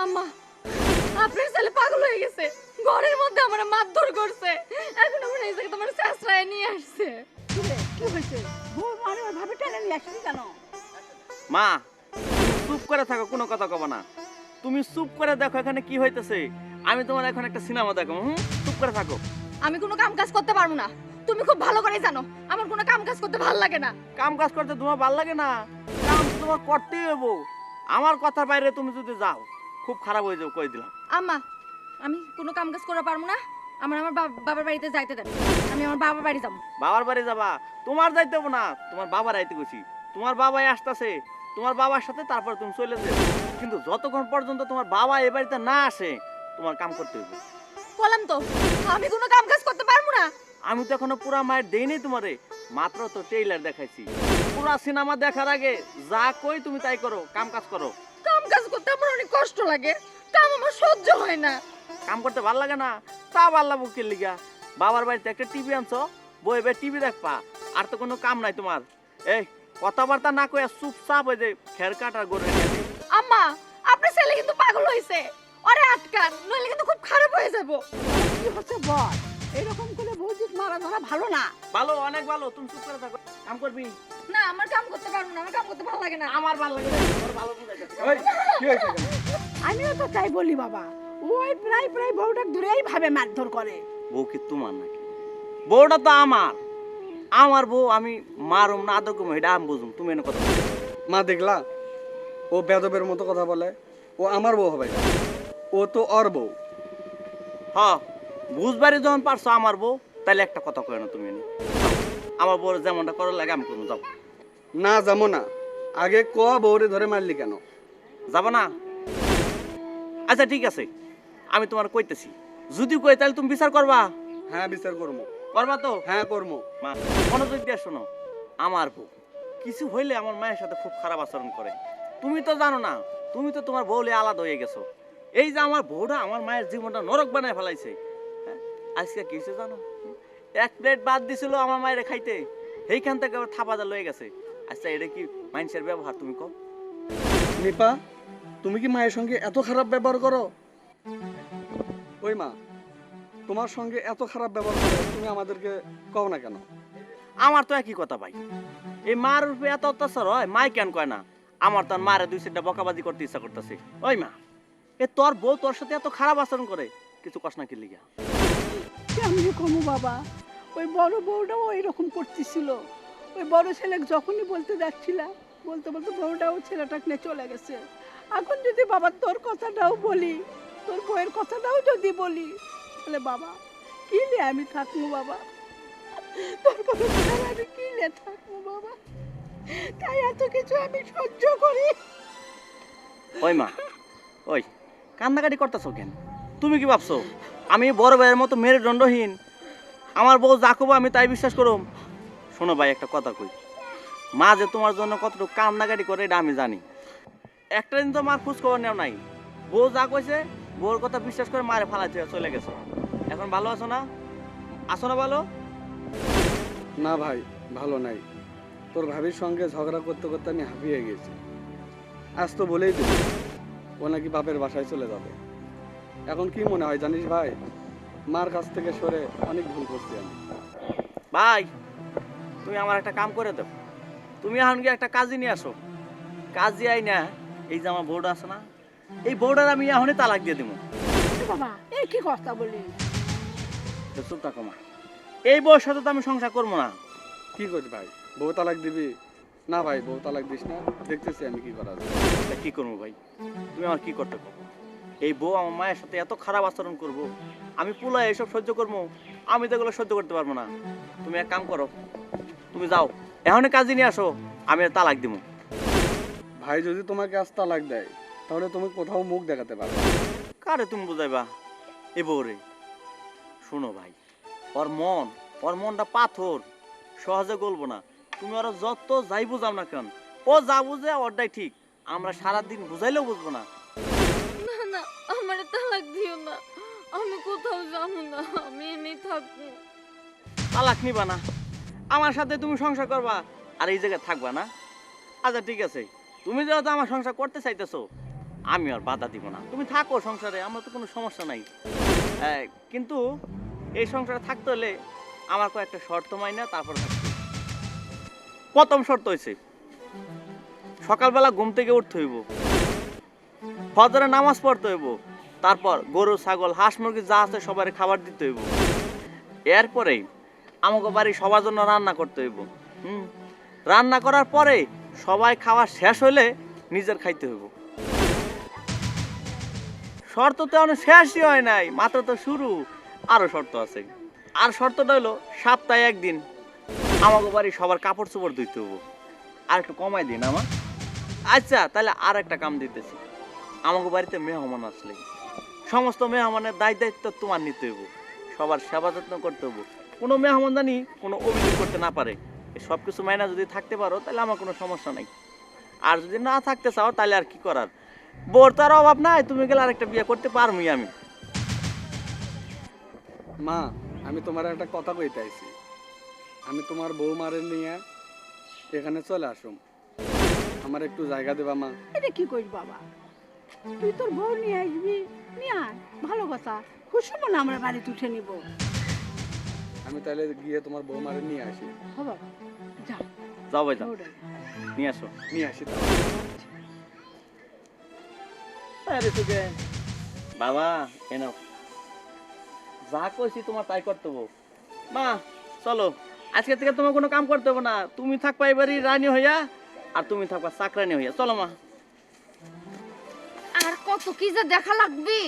আম্মা, আপনার ছেলে পাগল হয়ে গেছে, ঘরের মধ্যে আমার মারধর করছে, এখন আমার এই জায়গায় তোমার শাশুড়ায় নিয়ে আসছে। কি হয়েছে? বউ মানে ওইভাবে টেনে নিয়ে আসলি কেন? মা চুপ করে থাকো, কোনো কথা কব না। তুমি চুপ করে দেখো এখানে কি হইতেছে। আমি তোমার এখন একটা সিনেমা দেখো। চুপ করে থাকো। আমি কোনো কাম কাজ করতে পারবো না, তুমি খুব ভালো করেই জানো আমার কোনো কাম কাজ করতে ভালো লাগে না। কাম কাজ করতে তোমার ভালো লাগে না? কাম তো তোমার করতেই হবো। আমার কথার বাইরে তুমি যদি যাও খুব খারাপ হয়ে যাও, কই দিলাম। আম্মা, আমি কোনো কাম কাজ করতে পারবো না, আমার আমার বাবার বাড়িতে যাইতে দেন, আমি আমার বাবার বাড়ি যাবো। বাবার বাড়ি যাবা? তোমার যাইতে হবো না, তোমার বাবার আইতে গেছি। তোমার বাবাই আসতেছে, তোমার বাবার সাথে তারপর তুমি চলে যাবে। কিন্তু যতক্ষণ পর্যন্ত তোমার বাবা এ বাড়িতে না আসে তোমার কাম করতে হবে। বললাম তো আমি কোনো কাম কাজ করতে পারবো না। আমি তো এখনো পুরা মায়ের দেইনি তোমারে, মাত্র তো ট্রেইলার দেখাইছি। পুরা সিনেমা দেখার আগে যা কই তুমি তাই করো, কাম কাজ করো। কাম কাজ করতে আমার অনেক কষ্ট লাগে, কাম আমার সহ্য হয় না। কাম করতে ভাল লাগে না? তা ভাল লাগবো কে লিগা? বাবার বাড়িতে একটা টিভি আনছো, বই বে টিভি দেখবা, আর তো কোনো কাম নাই তোমার। এই কথাবার্তা না কইয়া চুপচাপ হয়ে যে খের কাটার গড়ে নিয়ে যাই। আম্মা, আপনার ছেলে কিন্তু পাগল হয়েছে, ওরে আটকান, নইলে কিন্তু খুব খারাপ হয়ে যাবো। কি হচ্ছে বল? এরকম করে বৌদিক মারা ধরা ভালো না। ভালো, অনেক ভালো। তুমি চুপ করে থাকো, কাম করবি। না, আমার কাম করতে পারবো না, আমার কাম করতে ভালো লাগে না। আমার ভালো লাগে না, তোর ভালো বুঝাইতেছে। কি হয়েছে কেন? আমিও তো তাই বলি বাবা, ওই প্রায় প্রায় বউটাকে ধরেই ভাবে মারধর করে। বউ কি তোমার নাকি? বউটা তো আমার। আমার বউ আমি মারুম না আদর করবো, এটা আমি বুঝুম। তুমি এনে কথা বলো। মা দেখলা ও বেদবের মতো কথা বলে। ও আমার বউ হবে না, ও তো ওর বউ। হ্যাঁ, বুঝবারই যখন পারছো আমার বউ, তাহলে একটা কথা কয় না তুমি এনে। যাও, আমার বউর যেমনটা করার লাগে আমি করবো। যাও। না যাবো না। আগে ক বউরে ধরে মারলি কেন? যাবো না? আচ্ছা ঠিক আছে, আমি তোমার কইতেছি। যদি কই তাহলে তুমি বিচার করবা? হ্যাঁ বিচার করবো। করবা তো? হ্যাঁ করবো। মা মনোযোগ দিয়ে শোনো। আমার বউ কিছু হইলে আমার মায়ের সাথে খুব খারাপ আচরণ করে। তুমি তো জানো না, তুমি তো তোমার বউলে আলাদা হয়ে গেছো। এই যে আমার বউটা আমার মায়ের জীবনটা নরক বানায় ফেলাইছে। হ্যাঁ, আজকে কি হয়েছে জানো? এক প্লেট বাদ দিছিল আমার মায়ের খাইতে, সেইখান থেকে আবার থাপাদা লয়ে গেছে। আচ্ছা এটা কি মানুষের ব্যবহার তুমি কও? নিপা, তুমি কি মায়ের সঙ্গে এত খারাপ ব্যবহার করো? ওই মা, তোমার সঙ্গে এত খারাপ ব্যবহার করে তুমি আমাদেরকে কও না কেন? আমার তো একই কথা ভাই। এই মার উপরে এত অত্যাচার হয়, মাই কেন কয় না? আমার তো আর মারে দুই সেটা বকাবাজি করতে ইচ্ছা করতেছে। ওই মা, এ তোর বউ তোর সাথে এত খারাপ আচরণ করে, কিছু কষ্ট না কি লিগা? কেমনি কমু বাবা, ওই বড় বউটাও এরকম করতেছিল। ওই বড় ছেলে যখনই বলতে যাচ্ছিলাম, বলতে বলতে বউটাও ছেলেটাকে নিয়ে চলে গেছে। এখন যদি বাবা তোর কথাটাও বলি, তোর বউয়ের কথাটাও যদি বলি, তাহলে বাবা কি নিয়ে আমি থাকবো বাবা? তোর কথা ছাড়া আমি কি নিয়ে থাকবো বাবা? তাই এত কিছু আমি সহ্য করি। ওই মা, ওই কান্নাকাটি করতেছো কেন? তুমি কি ভাবছো আমি বড় ভাইয়ের মতো মেরুদণ্ডহীন? আমার বউ যা কব আমি তাই বিশ্বাস করুম? শোনো ভাই, একটা কথা কই। মা যে তোমার জন্য কতটুকু কান্নাকাটি করে এটা আমি জানি। একটা দিন তো মার খোঁজ খবর নেও নাই। বউ যা কইছে বউর কথা বিশ্বাস করে মারে ফালাইতে চলে গেছো। এখন ভালো আছো না? আছো না ভালো? না ভাই, ভালো নাই। তোর ভাবির সঙ্গে ঝগড়া করতে করতে আমি হাঁপিয়ে গেছি। আজ তো বলেই দিল ও নাকি বাপের বাসায় চলে যাবে। এখন কি মনে হয় জানিস ভাই, মার কাছ থেকে সরে অনেক ভুল করছি আমি। ভাই তুমি আমার একটা কাম করে দাও। তুমি এখন গিয়ে একটা কাজী নিয়ে আসো। কাজী আই না, এই যে আমার বউটা আছে না, এই বউটার আমি এখনই তালাক দিয়ে দিব। বাবা এই কি কথা বলি? চুপ থাকো মা, এই বউর সাথে তো আমি সংসার করবো না। কি করিস ভাই, বউ তালাক দিবি? না ভাই, বউ তালাক দিস না, দেখতেছি আমি কি করা যায়। তা কি করবো ভাই? তুমি আমার কি করতে পারবো? এই বউ আমার মায়ের সাথে এত খারাপ আচরণ করবো, আমি পুলায় এসব সহ্য করবো? আমি তো এগুলো সহ্য করতে পারবো না। তুমি এক কাম করো, তুমি যাও এখনই কাজী নিয়ে আসো, আমি এর তালাক দিব। ভাই যদি তোমাকে আজ তালাক দেয় তাহলে তুমি কোথাও মুখ দেখাতে পারবে না। কারে তুমি বুঝাইবা এ বউরে? শোনো ভাই, ওর মনটা পাথর, সহজে গলবো না। তুমি ওরা যত যাই বুঝাও না কেন, ও যা বুঝে ওরটাই ঠিক। আমরা সারাদিন বুঝাইলেও বুঝবো না। না না, আমার তালাক দিও না, আমি কোথাও যাবো না, আমি এমনি থাকবো। তালাক নিবা না? আমার সাথে তুমি সংসার করবা আর এই জায়গায় থাকবা না? আচ্ছা ঠিক আছে, তুমি যেহেতু আমার সংসার করতে চাইতেছো, আমি আর বাধা দিব না, তুমি থাকো সংসারে, আমার তো কোনো সমস্যা নাই। কিন্তু এই সংসারে থাকতে হলে আমার কয়েকটা শর্ত মাইনা তারপর থাকতে হবে। প্রথম শর্ত হয়েছে সকালবেলা ঘুম থেকে উঠতে হইব, ফজরে নামাজ পড়তে হইব, তারপর গরু ছাগল হাঁস মুরগি যা আছে সবার খাবার দিতে হইব। এরপরেই আমাকে বাড়ি সবার জন্য রান্না করতে হইব। রান্না করার পরে সবাই খাওয়া শেষ হলে নিজের খাইতে হইব। শর্ত তো অনেক শেষই হয় নাই, মাত্র তো শুরু, আরো শর্ত আছে। আর শর্তটা হলো সপ্তাহে একদিন আমাকে বাড়ি সবার কাপড় চোপড় ধুইতে হইব। আর একটু কমাই দিন আমার। আচ্ছা তাহলে আর একটা কাম দিতেছি, আমাকে বাড়িতে মেহমান আসলে সমস্ত মেহমানের দায়িত্ব তোমার নিতে হইব, সবার সেবা যত্ন করতে হইব, কোনো মেহমান জানি কোনো অভিযোগ করতে না পারে। সব কিছু মাইনা যদি থাকতে পারো তাহলে আমার কোনো সমস্যা নাই। আর যদি না থাকতে চাও তাহলে আর কি করার, বোর তো আর অভাব নাই, তুমি গেলে আরেকটা বিয়ে করতে পারবই আমি। মা, আমি তোমার একটা কথা কইতে আইছি। আমি তোমার বৌমারে নিয়ে এখানে চলে আসুম, আমার একটু জায়গা দেবা মা? এটা কি করিস বাবা, তুই তোর বউ নিয়ে আসবি, নিয়ে আয়, ভালো কথা, খুশি মনে আমরা বাড়িতে উঠে নিব। আমি তাহলে গিয়ে তোমার বৌমারে নিয়ে আসি। হ বাবা, যা যাও ভাই যাও, দৌড়ে। নিয়ে আসো। নিয়ে আসি তাহলে। আরে তোকে বাবা এনো যা কইছি তোমার তাই করতে হবো। মা চলো, আজকে থেকে তোমার কোনো কাম করতে হবে না, তুমি থাকবা এবারই রানী হইয়া, আর তুমি থাকবা চাকরানি হইয়া। চলো মা। আর কত কি যে দেখা লাগবে।